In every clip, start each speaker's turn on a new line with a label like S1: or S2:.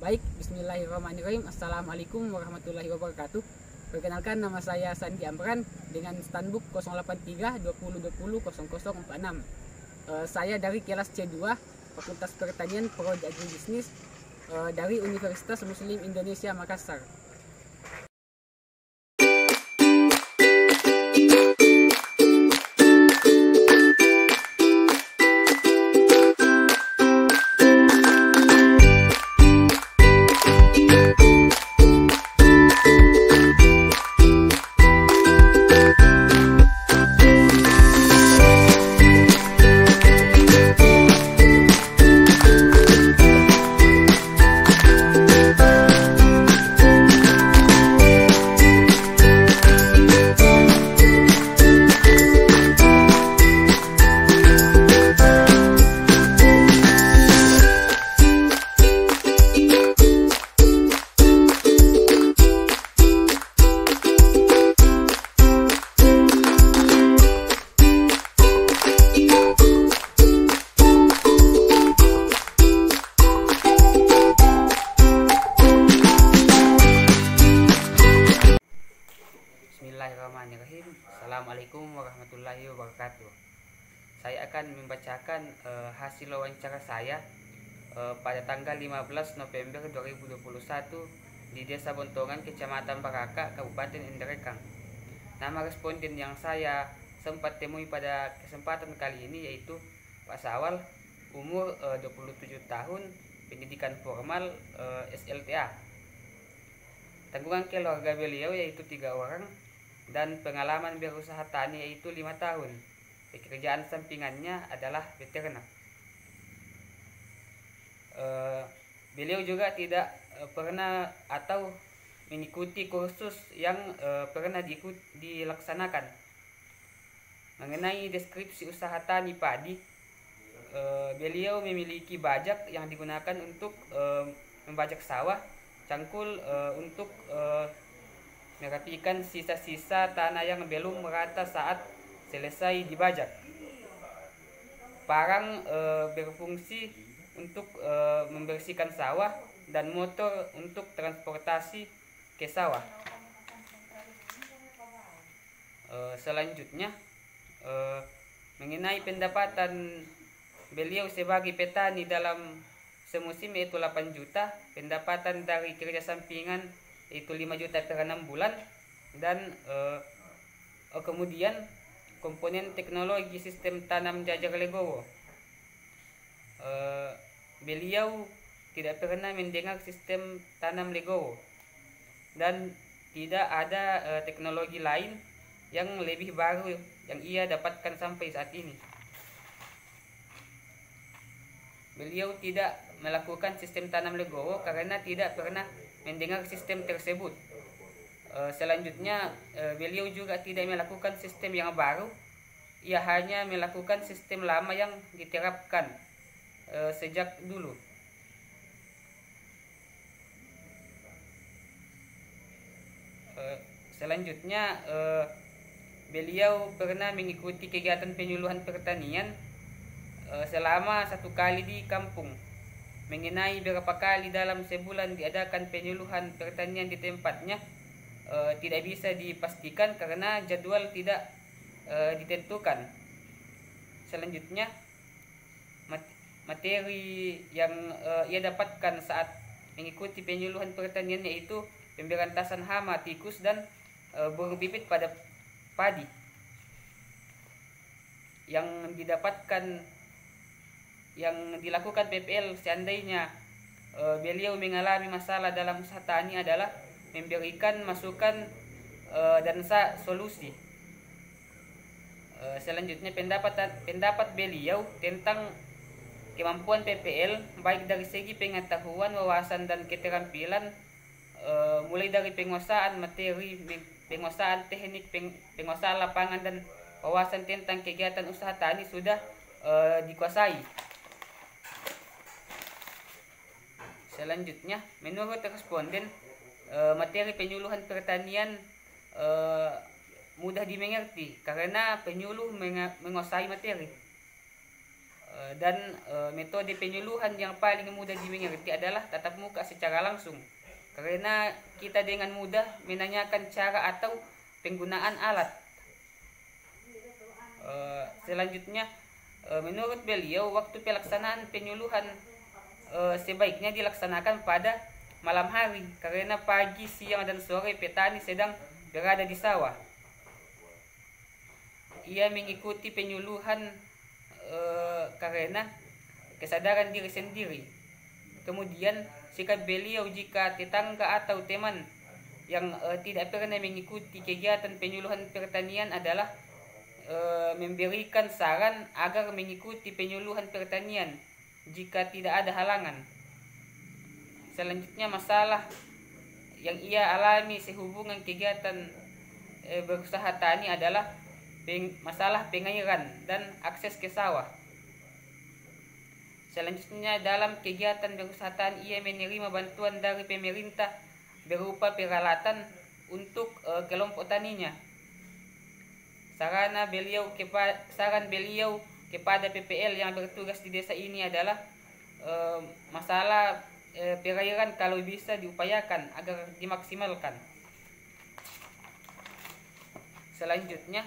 S1: Baik, bismillahirrahmanirrahim. Assalamualaikum warahmatullahi wabarakatuh. Perkenalkan, nama saya Sandi Amran dengan standbook 083 20 20 0046. Saya dari kelas C2 Fakultas Pertanian Prodi Agribisnis dari Universitas Muslim Indonesia Makassar.
S2: Bismillahirrahmanirrahim. Assalamualaikum warahmatullahi wabarakatuh. Saya akan membacakan hasil wawancara saya pada tanggal 15 November 2021 di Desa Bontongan, Kecamatan Baraka, Kabupaten Enderekang. Nama responden yang saya sempat temui pada kesempatan kali ini yaitu Pak Sawal, umur 27 tahun, pendidikan formal SLTA. Tanggungan keluarga beliau yaitu 3 orang dan pengalaman berusaha tani yaitu 5 tahun. Pekerjaan sampingannya adalah veteriner. Beliau juga tidak pernah atau mengikuti kursus yang pernah dilaksanakan. Mengenai deskripsi usaha tani padi, beliau memiliki bajak yang digunakan untuk membajak sawah, cangkul untuk merapikan sisa-sisa tanah yang belum merata saat selesai dibajak. Parang berfungsi untuk membersihkan sawah dan motor untuk transportasi ke sawah. Selanjutnya mengenai pendapatan beliau sebagai petani dalam semusim yaitu 8 juta, pendapatan dari kerja sampingan itu 5 juta per 6 bulan, dan kemudian komponen teknologi sistem tanam jajar legowo. Beliau tidak pernah mendengar sistem tanam legowo dan tidak ada teknologi lain yang lebih baru yang ia dapatkan sampai saat ini. Beliau tidak melakukan sistem tanam legowo karena tidak pernah mendengar sistem tersebut. Selanjutnya beliau juga tidak melakukan sistem yang baru. Ia hanya melakukan sistem lama yang diterapkan sejak dulu. Selanjutnya beliau pernah mengikuti kegiatan penyuluhan pertanian selama 1 kali di kampung. Mengenai berapa kali dalam sebulan diadakan penyuluhan pertanian di tempatnya tidak bisa dipastikan karena jadwal tidak ditentukan. Selanjutnya materi yang ia dapatkan saat mengikuti penyuluhan pertanian yaitu pemberantasan hama, tikus, dan burung pipit pada padi. Yang dilakukan PPL seandainya beliau mengalami masalah dalam usaha tani adalah memberikan masukan dan solusi. Selanjutnya pendapat beliau tentang kemampuan PPL baik dari segi pengetahuan, wawasan, dan keterampilan, mulai dari penguasaan materi, penguasaan teknik, penguasaan lapangan, dan wawasan tentang kegiatan usaha tani sudah dikuasai. Selanjutnya, menurut responden, materi penyuluhan pertanian mudah dimengerti karena penyuluh menguasai materi. Metode penyuluhan yang paling mudah dimengerti adalah tatap muka secara langsung, karena kita dengan mudah menanyakan cara atau penggunaan alat. Selanjutnya, menurut beliau waktu pelaksanaan penyuluhan sebaiknya dilaksanakan pada malam hari, karena pagi, siang, dan sore petani sedang berada di sawah. Ia mengikuti penyuluhan karena kesadaran diri sendiri. Kemudian sikap beliau jika tetangga atau teman yang tidak pernah mengikuti kegiatan penyuluhan pertanian adalah memberikan saran agar mengikuti penyuluhan pertanian jika tidak ada halangan. Selanjutnya, masalah yang ia alami sehubungan kegiatan berusaha tani adalah masalah pengairan dan akses ke sawah. Selanjutnya, dalam kegiatan berusaha tani ia menerima bantuan dari pemerintah berupa peralatan untuk kelompok taninya. Saran beliau kepada PPL yang bertugas di desa ini adalah masalah perairan kalau bisa diupayakan agar dimaksimalkan. Selanjutnya,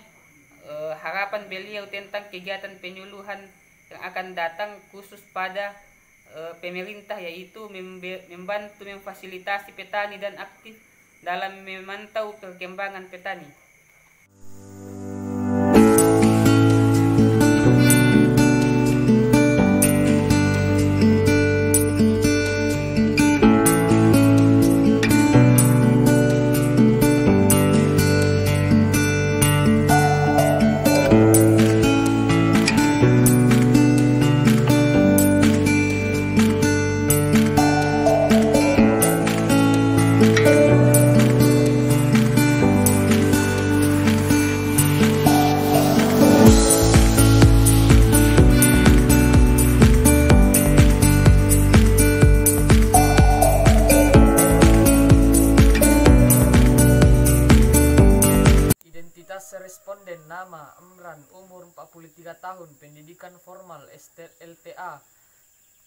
S2: harapan beliau tentang kegiatan penyuluhan yang akan datang khusus pada pemerintah, yaitu membantu memfasilitasi petani dan aktif dalam memantau perkembangan petani.
S3: Responden nama Emran, umur 43 tahun, pendidikan formal LTA,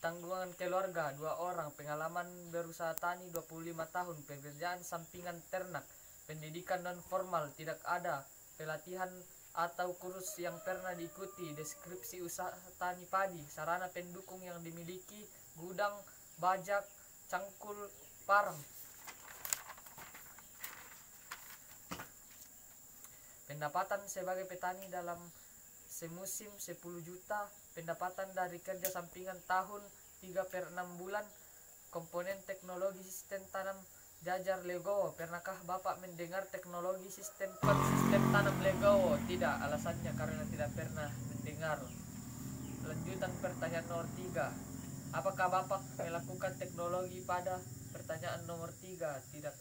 S3: tanggungan keluarga 2 orang, pengalaman berusaha tani 25 tahun, pekerjaan sampingan ternak, pendidikan non formal tidak ada, pelatihan atau kursus yang pernah diikuti, deskripsi usaha tani padi, sarana pendukung yang dimiliki, gudang, bajak, cangkul, parang. Pendapatan sebagai petani dalam semusim 10 juta, pendapatan dari kerja sampingan tahun 3/6 bulan, komponen teknologi sistem tanam Jajar Legowo. Pernahkah Bapak mendengar teknologi sistem tanam Legowo? Tidak, alasannya karena tidak pernah mendengar. Lanjutan pertanyaan nomor 3. Apakah Bapak melakukan teknologi pada pertanyaan nomor 3? Tidak,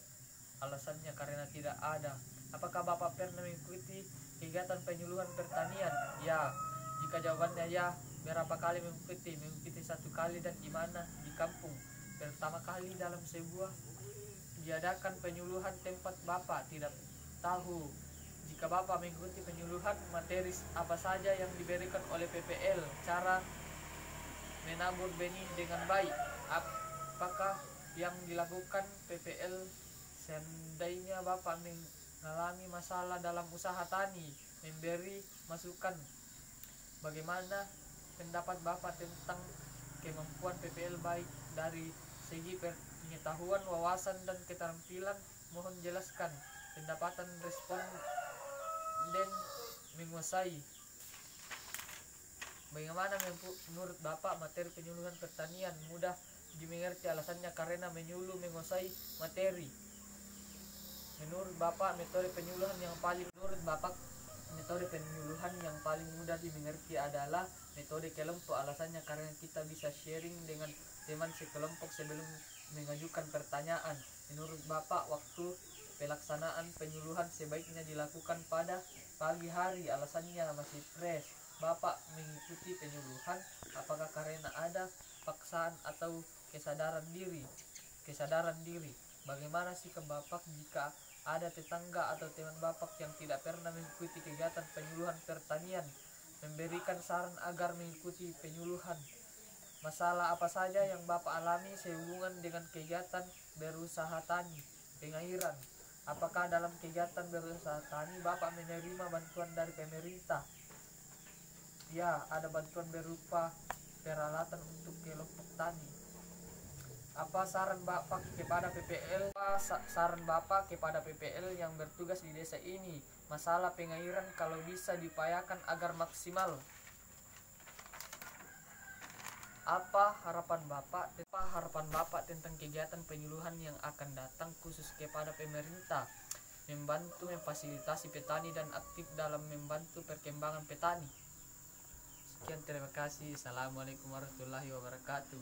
S3: alasannya karena tidak ada. Apakah Bapak pernah mengikuti kegiatan penyuluhan pertanian? Ya. Jika jawabannya ya, berapa kali mengikuti? Mengikuti 1 kali dan di mana? Di kampung. Pertama kali dalam sebuah diadakan penyuluhan tempat Bapak tidak tahu. Jika Bapak mengikuti penyuluhan, materi apa saja yang diberikan oleh PPL? Cara menabur benih dengan baik. Apakah yang dilakukan PPL seandainya Bapak mengalami masalah dalam usaha tani? Memberi masukan. Bagaimana pendapat Bapak tentang kemampuan PPL baik dari segi pengetahuan, wawasan, dan keterampilan? Mohon jelaskan. Pendapatan responden menguasai. Bagaimana menurut Bapak materi penyuluhan pertanian? Mudah dimengerti, alasannya karena menyuluh menguasai materi. Menurut Bapak metode penyuluhan yang paling mudah dimengerti adalah metode kelompok. Alasannya karena kita bisa sharing dengan teman sekelompok sebelum mengajukan pertanyaan. Menurut Bapak waktu pelaksanaan penyuluhan sebaiknya dilakukan pada pagi hari. Alasannya masih fresh. Bapak mengikuti penyuluhan apakah karena ada paksaan atau kesadaran diri? Bagaimana sikap Bapak jika ada tetangga atau teman Bapak yang tidak pernah mengikuti kegiatan penyuluhan pertanian? memberikan saran agar mengikuti penyuluhan. Masalah apa saja yang Bapak alami sehubungan dengan kegiatan berusaha tani, pengairan? Apakah dalam kegiatan berusaha tani Bapak menerima bantuan dari pemerintah? Ya, ada bantuan berupa peralatan untuk kelompok tani. Apa saran Bapak kepada PPL? Saran Bapak kepada PPL yang bertugas di desa ini? Masalah pengairan kalau bisa diupayakan agar maksimal. Apa harapan Bapak tentang kegiatan penyuluhan yang akan datang khusus kepada pemerintah, membantu memfasilitasi petani dan aktif dalam membantu perkembangan petani? Sekian, terima kasih. Assalamualaikum warahmatullahi wabarakatuh.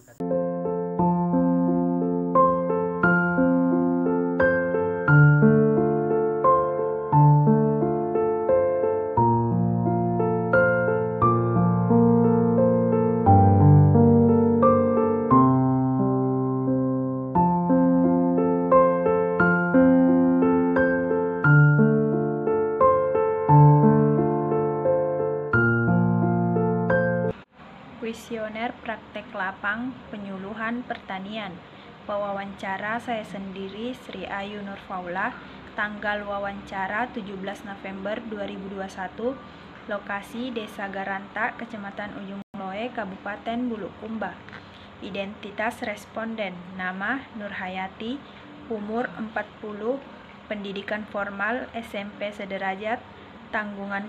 S4: Kuesioner praktek lapang penyuluhan pertanian. Wawancara saya sendiri, Sri Ayu Nurfaula. Tanggal wawancara 17 November 2021. Lokasi Desa Garanta, Kecamatan Ujung Loe, Kabupaten Bulukumba. Identitas responden: nama Nurhayati, umur 40, pendidikan formal SMP sederajat, tanggungan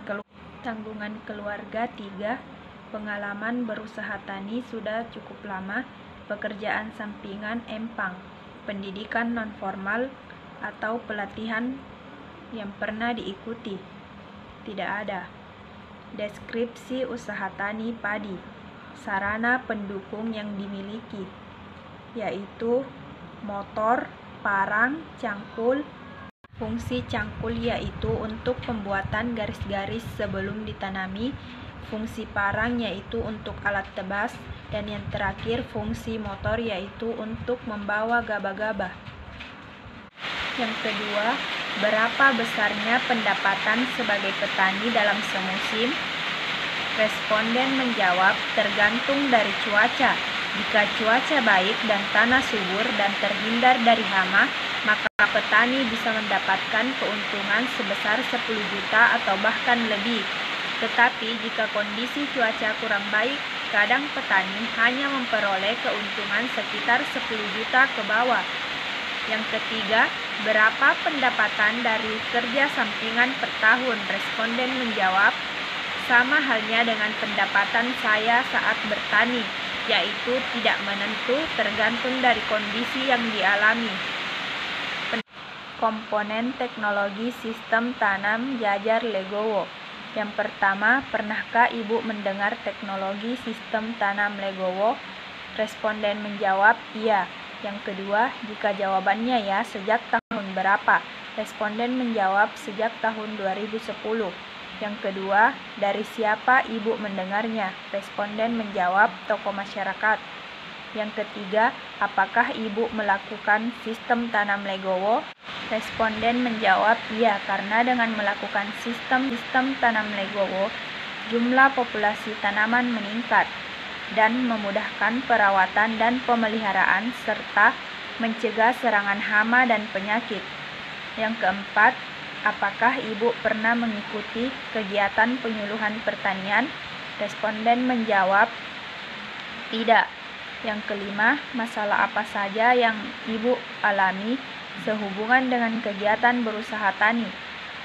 S4: keluarga 3, pengalaman berusaha tani sudah cukup lama, pekerjaan sampingan empang, pendidikan non-formal atau pelatihan yang pernah diikuti tidak ada. Deskripsi usaha tani padi. Sarana pendukung yang dimiliki yaitu motor, parang, cangkul. Fungsi cangkul yaitu untuk pembuatan garis-garis sebelum ditanami. Fungsi parang yaitu untuk alat tebas, dan yang terakhir fungsi motor yaitu untuk membawa gabah-gabah. Yang kedua, berapa besarnya pendapatan sebagai petani dalam semusim? Responden menjawab, tergantung dari cuaca. Jika cuaca baik dan tanah subur dan terhindar dari hama, maka petani bisa mendapatkan keuntungan sebesar 10 juta atau bahkan lebih. Tetapi jika kondisi cuaca kurang baik, kadang petani hanya memperoleh keuntungan sekitar 10 juta ke bawah. Yang ketiga, berapa pendapatan dari kerja sampingan per tahun? Responden menjawab, sama halnya dengan pendapatan saya saat bertani, yaitu tidak menentu, tergantung dari kondisi yang dialami. Komponen teknologi sistem tanam jajar Legowo. Yang pertama, pernahkah Ibu mendengar teknologi sistem tanam Legowo? Responden menjawab, iya. Yang kedua, jika jawabannya ya, sejak tahun berapa? Responden menjawab, sejak tahun 2010. Yang kedua, dari siapa Ibu mendengarnya? Responden menjawab, tokoh masyarakat. Yang ketiga, apakah Ibu melakukan sistem tanam Legowo? Responden menjawab, iya, karena dengan melakukan sistem tanam Legowo, jumlah populasi tanaman meningkat dan memudahkan perawatan dan pemeliharaan serta mencegah serangan hama dan penyakit. Yang keempat, apakah Ibu pernah mengikuti kegiatan penyuluhan pertanian? Responden menjawab, tidak. Yang kelima, masalah apa saja yang Ibu alami sehubungan dengan kegiatan berusaha tani?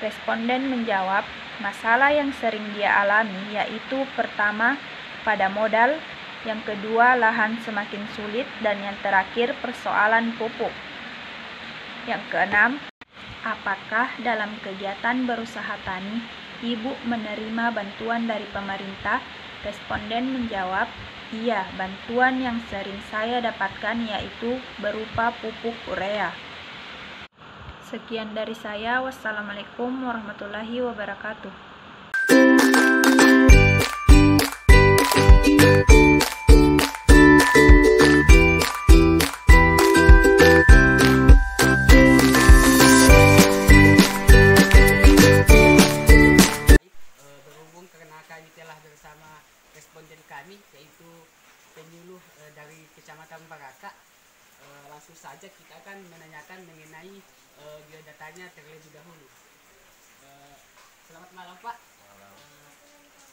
S4: Responden menjawab, masalah yang sering dia alami yaitu pertama, pada modal, yang kedua, lahan semakin sulit, dan yang terakhir, persoalan pupuk. Yang keenam, apakah dalam kegiatan berusaha tani Ibu menerima bantuan dari pemerintah? Responden menjawab, iya, bantuan yang sering saya dapatkan yaitu berupa pupuk urea. Sekian dari saya. Wassalamualaikum warahmatullahi wabarakatuh.
S1: Berhubung karena kami telah bersama responden kami yaitu penyuluh dari Kecamatan Baraka. Langsung saja kita akan menanyakan mengenai biodatanya terlebih dahulu. Selamat malam Pak.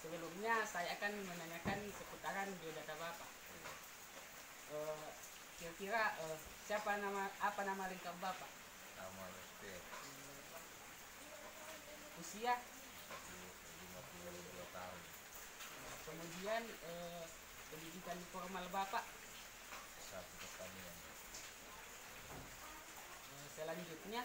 S1: Sebelumnya saya akan menanyakan seputaran biodata Bapak. Kira-kira apa nama lengkap Bapak?
S5: Nama Lesti,
S1: Usia,
S5: 52 tahun,
S1: kemudian pendidikan formal Bapak.
S5: satu pertanian,
S1: Selanjutnya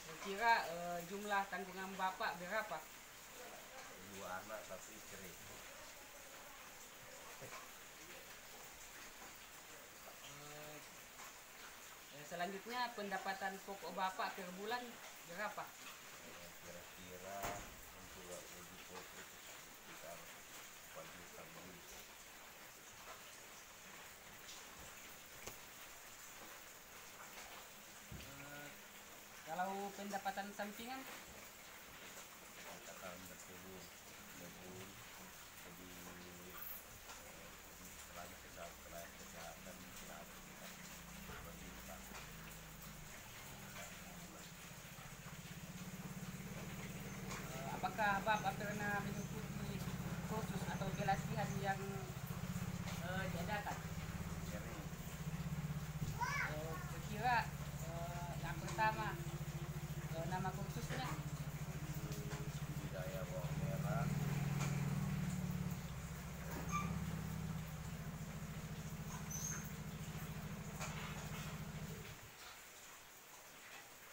S1: kira-kira jumlah tanggungan Bapak berapa?
S5: 2 anak, 1 istri.
S1: Selanjutnya pendapatan pokok Bapak per bulan berapa?
S5: Kira-kira untuk gaji pokok itu sekitar 4 juta lebih.
S1: Kalau pendapatan sampingan
S5: Katakan berkebun, jadi selain kesehatan mungkin ada sekitar 2 juta.
S1: apakah Bapak pernah mengikuti kursus atau pelatihan yang diadakan?
S5: Sering
S1: Kira-kira yang pertama nama kursusnya
S5: budidaya bawang merah,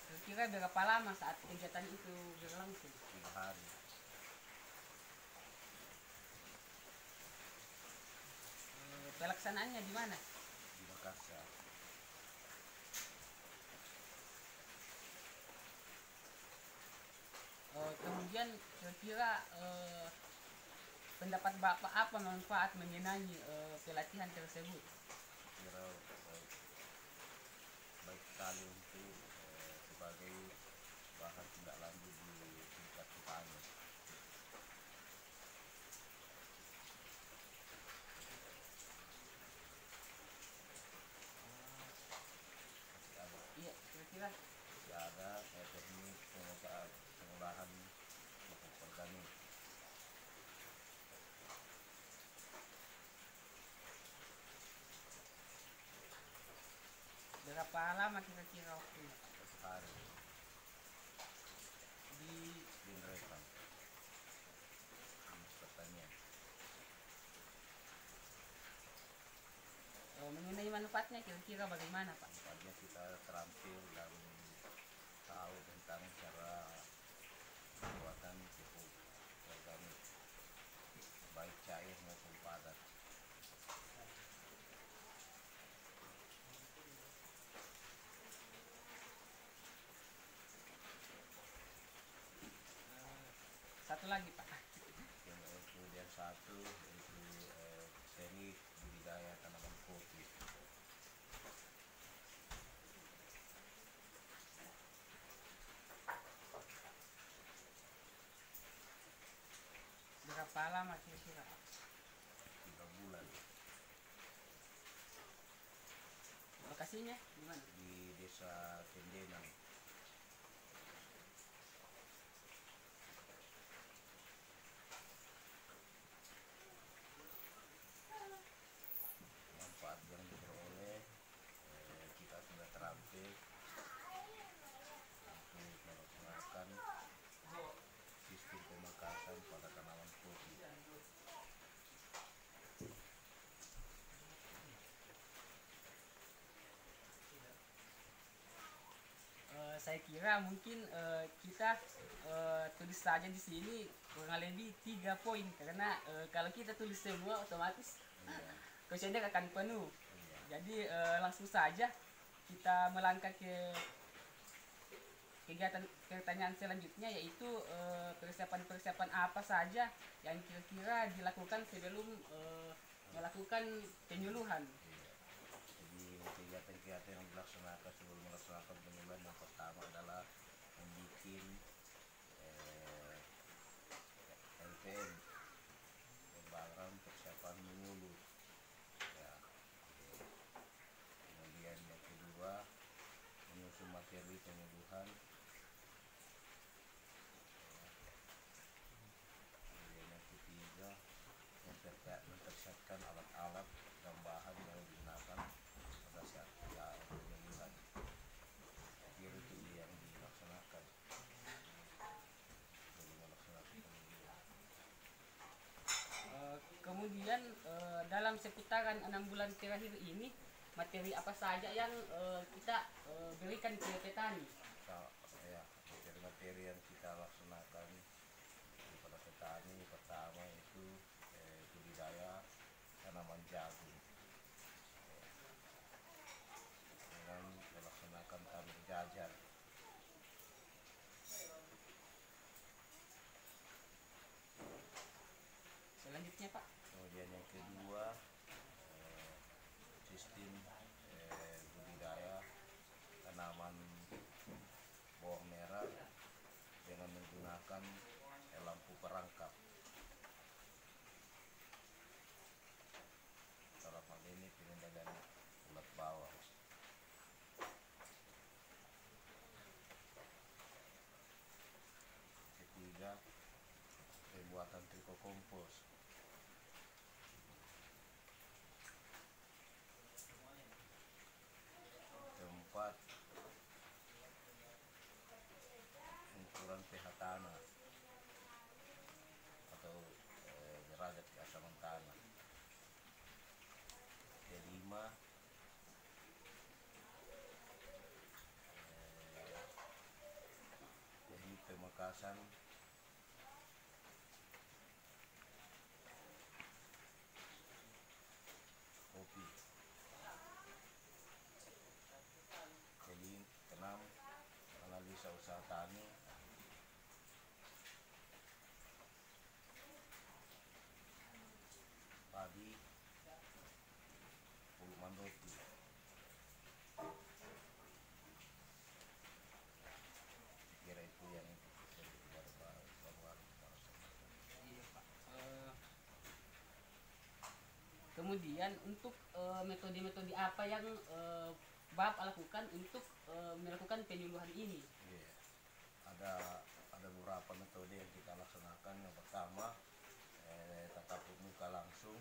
S1: kira-kira berapa lama saat kegiatan itu berlangsung?
S5: 3 hari.
S1: Pelaksanaannya di mana?
S5: Di Makassar.
S1: Kemudian kira-kira pendapat Bapak apa manfaat mengenai pelatihan tersebut?
S5: Kira baik sekali untuk sebagai bahan tindak lanjut di tingkat petani. Masih ada,
S1: Iya, kira-kira
S5: teknik pengolahan pupuk organik.
S1: berapa lama kira-kira waktunya?
S5: 1 hari
S1: Di
S5: di Nretan, Dinas Pertanian.
S1: mengenai manfaatnya kira-kira bagaimana Pak?
S5: Manfaatnya kita terampil dan tahu tentang cara pembuatan pupuk organik, baik cair maupun padat.
S1: Satu lagi Pak.
S5: Kemudian satu yaitu teknik budidaya tanaman kopi.
S1: Berapa lama kira-kira Pak?
S5: 3 bulan
S1: Lokasinya di mana?
S5: di Desa Tendenan. Manfaat yang diperoleh, kita sudah terampil untuk melaksanakan sistem pemekasan pada tanaman kopi.
S1: Saya kira mungkin kita tulis saja di sini kurang lebih 3 poin karena kalau kita tulis semua otomatis
S5: Iya,
S1: kuesioner akan penuh.
S5: iya.
S1: Jadi langsung saja kita melangkah ke kegiatan pertanyaan selanjutnya yaitu persiapan-persiapan apa saja yang kira-kira dilakukan sebelum melakukan penyuluhan.
S5: Iya. Jadi kegiatan-kegiatan yang dilaksanakan sebelum melaksanakan penyuluhan yang pertama adalah membuat PPM, pembayaran persiapan menyuluh. Ya. Kemudian yang kedua, menyusun materi penyuluhan. Kemudian yang ketiga, mempersiapkan alat-alat dan bahan yang digunakan pada saat penyuluhan. Kira itu yang dilaksanakan sebelum melaksanakan penyuluhan.
S1: Kemudian dalam seputaran 6 bulan terakhir ini materi apa saja yang kita berikan ke petani?
S5: Ya, materi-materi yang kita laksanakan kepada petani pertama itu budidaya tanaman jagung dengan melaksanakan tanam jajar.
S1: Selanjutnya Pak,
S5: Kemudian yang kedua, sistem budidaya tanaman bawang merah dengan menggunakan lampu perangkap. Dalam hal ini pengendalian ulat bawang. Ketiga, pembuatan triko kompos. Keempat, ukuran pH tanah atau derajat keasaman tanah. Kelima, teknik pemekasan kopi. Keenam, analisa usaha tani. Padi, puluh mandoti. Kira itu yang kita bahas.
S1: iya Pak. Kemudian untuk metode-metode apa yang Bapak lakukan untuk melakukan penyuluhan ini?
S5: Iya. Ada beberapa metode yang kita laksanakan. Yang pertama, tatap muka langsung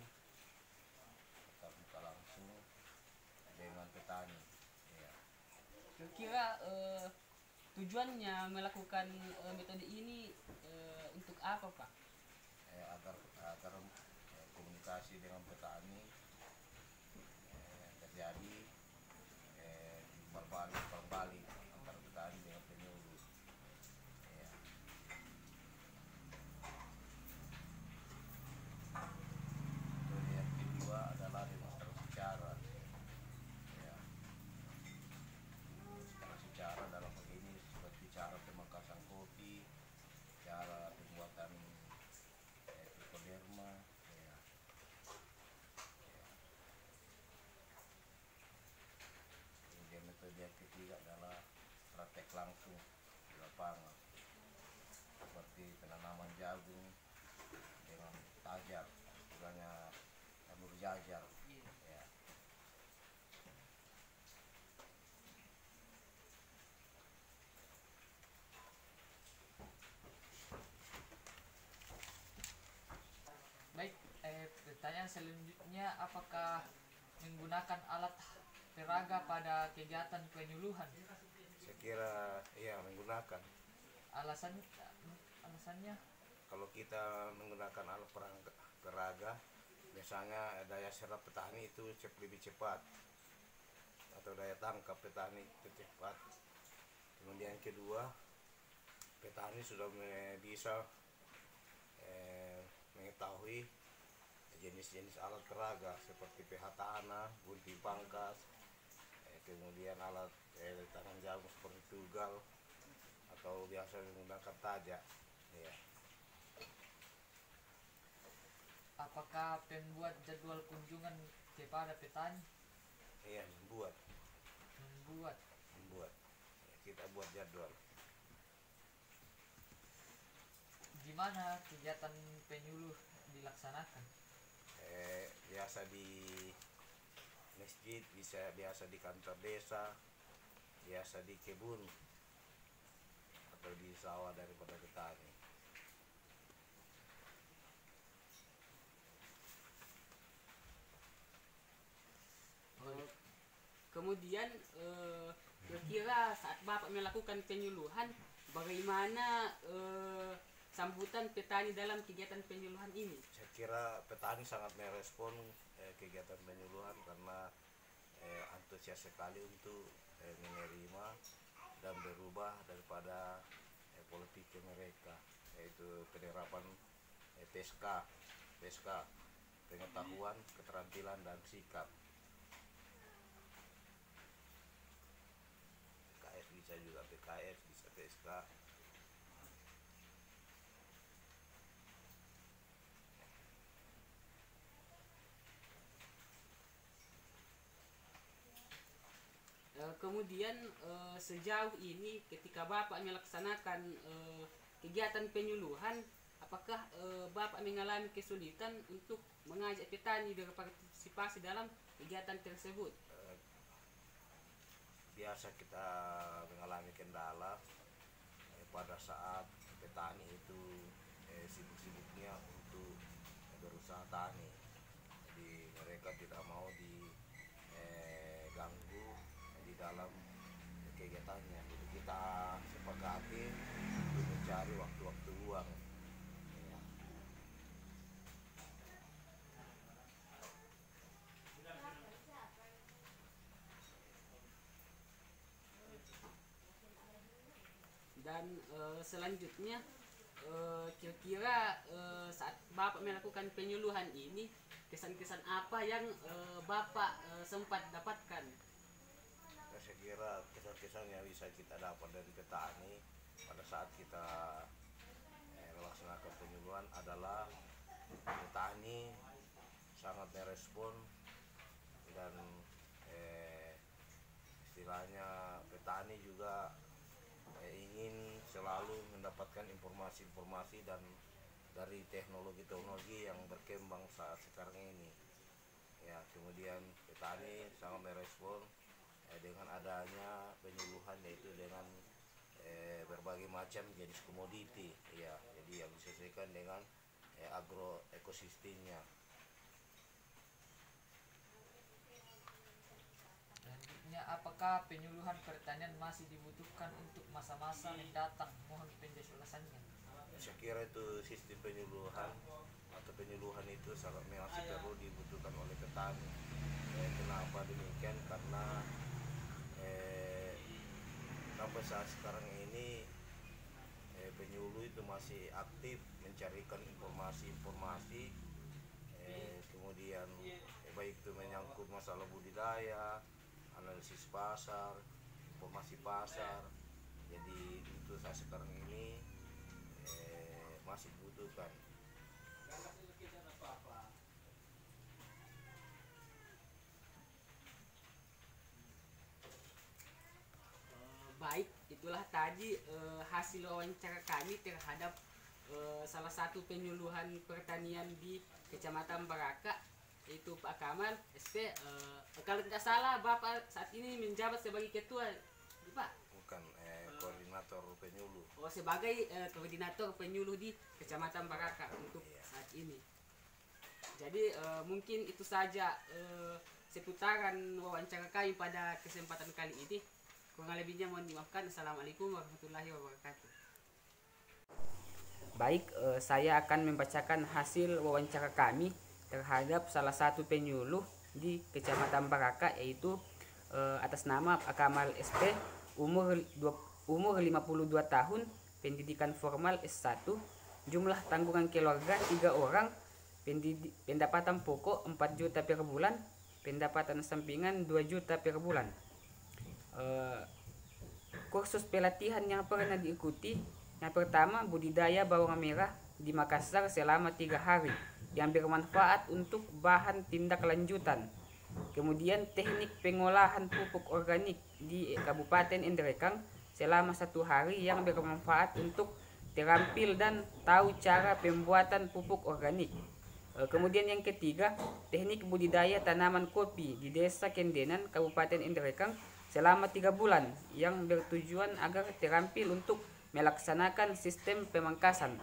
S5: dengan petani. Ya.
S1: Kira-kira tujuannya melakukan metode ini untuk apa Pak?
S5: Agar komunikasi dengan petani terjadi berbalik antara petani dengan penyuluh. Ya. Metode yang kedua adalah demonstrasi cara. Ya. Demonstrasi cara dalam hal ini seperti cara pemekasan kopi, cara pembuatan trichoderma. Ya. Kemudian metode yang ketiga adalah praktek langsung di lapangan seperti penanaman jagung dengan tajar, istilahnya tanur jajar. Ya.
S3: Baik, pertanyaan selanjutnya, apakah menggunakan alat peraga pada kegiatan penyuluhan?
S5: Saya kira iya menggunakan.
S3: Alasannya?
S5: Kalau kita menggunakan alat peraga, biasanya daya serap petani itu lebih cepat atau daya tangkap petani itu cepat. Kemudian kedua, petani sudah bisa mengetahui jenis-jenis alat peraga seperti pH tanah, gunting pangkas, kemudian alat tanam jagung seperti tugal atau biasa menggunakan tajak. Ya.
S3: Apakah pembuat jadwal kunjungan kepada petani?
S5: Iya, membuat. Ya, kita buat jadwal.
S3: Di mana kegiatan penyuluh dilaksanakan?
S5: Biasa di masjid, biasa di kantor desa, biasa di kebun atau di sawah daripada petani.
S1: Kemudian kira-kira saat Bapak melakukan penyuluhan, bagaimana sambutan petani dalam kegiatan penyuluhan ini?
S5: Saya kira petani sangat merespon kegiatan penyuluhan karena antusias sekali untuk menerima dan berubah daripada pola pikir mereka, yaitu penerapan PSK, pengetahuan, keterampilan dan sikap. PKS bisa juga, PKS bisa PSK.
S1: Kemudian sejauh ini ketika Bapak melaksanakan kegiatan penyuluhan, apakah Bapak mengalami kesulitan untuk mengajak petani berpartisipasi dalam kegiatan tersebut?
S5: Biasa kita mengalami kendala pada saat petani itu sibuk-sibuknya untuk berusaha tani, jadi mereka tidak mau diganggu di dalam kegiatannya. Jadi kita sepakati untuk mencari waktu-waktu luang. Ya.
S1: Dan selanjutnya kira-kira saat Bapak melakukan penyuluhan ini, kesan-kesan apa yang Bapak sempat dapatkan?
S5: Saya kira kesan-kesan yang bisa kita dapat dari petani pada saat kita melaksanakan penyuluhan adalah petani sangat merespon dan istilahnya petani juga ingin selalu mendapatkan informasi-informasi dan dari teknologi-teknologi yang berkembang saat sekarang ini. Ya, kemudian petani sangat merespon dengan adanya penyuluhan, yaitu dengan berbagai macam jenis komoditi, ya, jadi yang disesuaikan dengan agroekosistemnya.
S3: Selanjutnya, apakah penyuluhan pertanian masih dibutuhkan untuk masa-masa mendatang? Mohon penjelasannya.
S5: Saya kira itu sistem penyuluhan atau penyuluhan itu masih perlu dibutuhkan oleh petani. Kenapa demikian? Karena sampai saat sekarang ini penyuluh itu masih aktif mencarikan informasi-informasi, kemudian baik itu menyangkut masalah budidaya, analisis pasar, informasi pasar. Jadi untuk saat sekarang ini masih dibutuhkan.
S1: Baik, itulah tadi hasil wawancara kami terhadap salah satu penyuluhan pertanian di Kecamatan Baraka, yaitu Pak Kamal SP. Kalau tidak salah Bapak saat ini menjabat sebagai ketua, Pak?
S5: Bukan, koordinator penyuluh.
S1: Oh, sebagai koordinator penyuluh di Kecamatan Baraka untuk saat ini. Jadi mungkin itu saja seputaran wawancara kami pada kesempatan kali ini. Kurang lebihnya mohon dimaafkan. Assalamualaikum warahmatullahi wabarakatuh. Baik, saya akan membacakan hasil wawancara kami terhadap salah satu penyuluh di Kecamatan Baraka, yaitu atas nama Pak Kamal SP, umur 52 tahun, pendidikan formal S1, jumlah tanggungan keluarga 3 orang, pendapatan pokok 4 juta per bulan, pendapatan sampingan 2 juta per bulan. Kursus pelatihan yang pernah diikuti, yang pertama budidaya bawang merah di Makassar selama 3 hari yang bermanfaat untuk bahan tindak lanjutan. Kemudian teknik pengolahan pupuk organik di Kabupaten Indrekang selama 1 hari yang bermanfaat untuk
S2: terampil dan tahu cara pembuatan pupuk organik. Kemudian yang ketiga, teknik budidaya tanaman kopi di Desa Kendenan, Kabupaten Indrekang selama 3 bulan yang bertujuan agar terampil untuk melaksanakan sistem pemangkasan.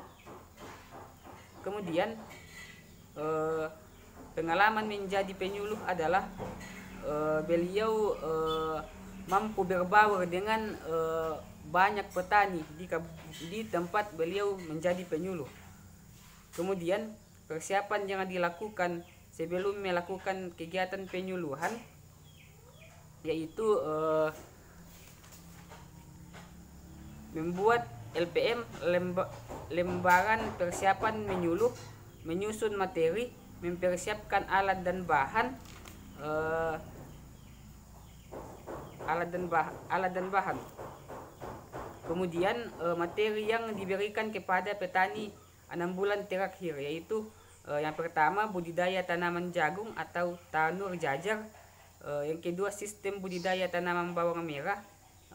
S2: Kemudian pengalaman menjadi penyuluh adalah beliau mampu berbaur dengan banyak petani di tempat beliau menjadi penyuluh. Kemudian persiapan yang dilakukan sebelum melakukan kegiatan penyuluhan yaitu membuat LPM, lembaran persiapan menyuluh, menyusun materi, mempersiapkan alat dan bahan, Kemudian materi yang diberikan kepada petani 6 bulan terakhir yaitu yang pertama budidaya tanaman jagung atau tanur jajar, yang kedua sistem budidaya tanaman bawang merah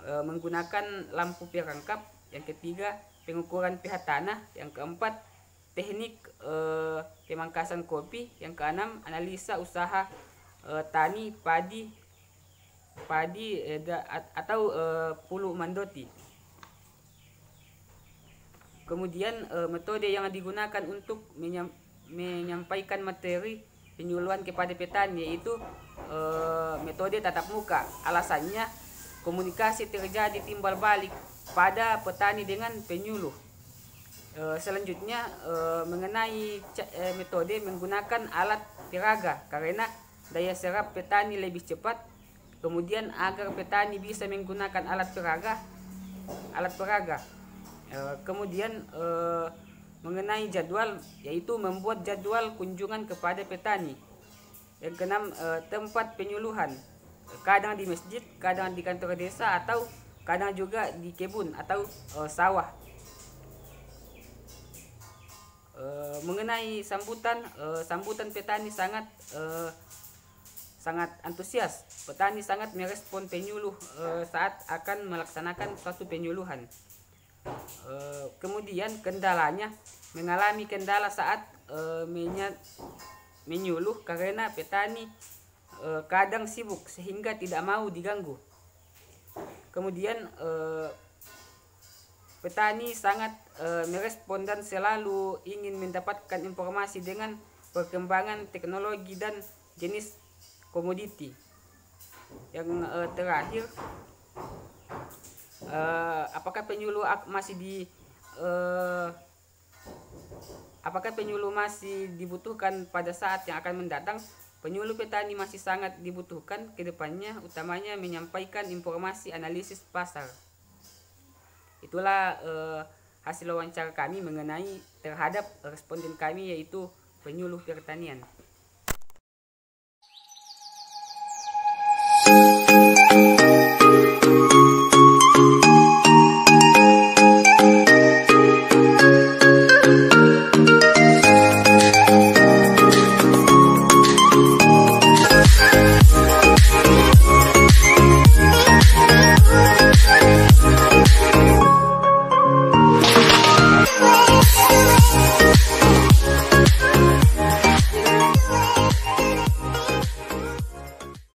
S2: menggunakan lampu perangkap, yang ketiga pengukuran pH tanah, yang keempat teknik pemangkasan kopi, yang keenam analisa usaha tani padi atau pulu mandoti. Kemudian metode yang digunakan untuk menyampaikan materi penyuluhan kepada petani yaitu metode tatap muka. Alasannya komunikasi terjadi timbal balik pada petani dengan penyuluh. Selanjutnya mengenai metode menggunakan alat peraga karena daya serap petani lebih cepat. Kemudian agar petani bisa menggunakan alat peraga. Kemudian mengenai jadwal yaitu membuat jadwal kunjungan kepada petani. Yang keenam tempat penyuluhan, kadang di masjid, kadang di kantor desa, atau kadang juga di kebun atau sawah. Mengenai sambutan petani sangat antusias. Petani sangat merespon penyuluh saat akan melaksanakan suatu penyuluhan. Kemudian kendalanya, mengalami kendala saat menyuluh karena petani kadang sibuk sehingga tidak mau diganggu. Kemudian petani sangat merespon dan selalu ingin mendapatkan informasi dengan perkembangan teknologi dan jenis komoditi. Yang terakhir, apakah penyuluh masih dibutuhkan pada saat yang akan mendatang? Penyuluh petani masih sangat dibutuhkan ke depannya, utamanya menyampaikan informasi analisis pasar. Itulah hasil wawancara kami mengenai terhadap responden kami yaitu penyuluh pertanian.